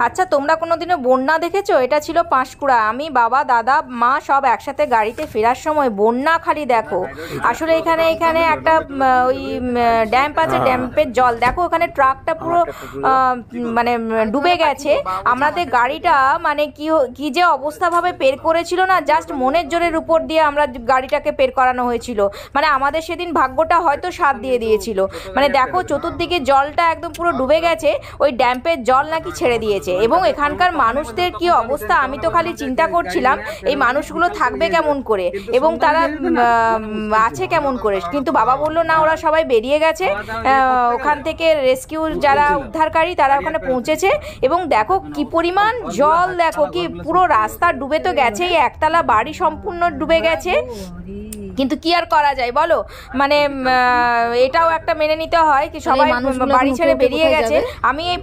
আচ্ছা, তোমরা কোনোদিনও বন্যা দেখেছো? এটা ছিল পাঁশকুড়া। আমি, বাবা, দাদা, মা সব একসাথে গাড়িতে ফেরার সময় বন্যা খালি দেখো। আসলে এখানে এখানে একটা ওই ড্যাম্প আছে, ড্যাম্পের জল দেখো, ওখানে ট্রাকটা পুরো মানে ডুবে গেছে। আমাদের গাড়িটা মানে কি যে অবস্থাভাবে পের করেছিল না, জাস্ট মনের জোরের উপর দিয়ে আমরা গাড়িটাকে পের করানো হয়েছিল। মানে আমাদের সেদিন ভাগ্যটা হয়তো সাথ দিয়ে দিয়েছিল। মানে দেখো চতুর্দিকে জলটা একদম পুরো ডুবে গেছে, ওই ড্যাম্পের জল নাকি ছেড়ে দিয়েছে। এবং এখানকার মানুষদের কি অবস্থা, আমি তো খালি চিন্তা করছিলাম এই মানুষগুলো থাকবে কেমন করে এবং তারা আছে কেমন করে। কিন্তু বাবা বললো না, ওরা সবাই বেরিয়ে গেছে, ওখান থেকে রেস্কিউ যারা উদ্ধারকারী তারা ওখানে পৌঁছেছে। এবং দেখো কি পরিমাণ জল, দেখো কি পুরো রাস্তা ডুবে তো গেছেই, একতলা বাড়ি সম্পূর্ণ ডুবে গেছে। কিন্তু কি আর করা যায় বলো, মানে এটাও একটা মেনে নিতে হয় কি সবাই বাড়ি ছেড়ে বেরিয়ে গেছে। আমি এই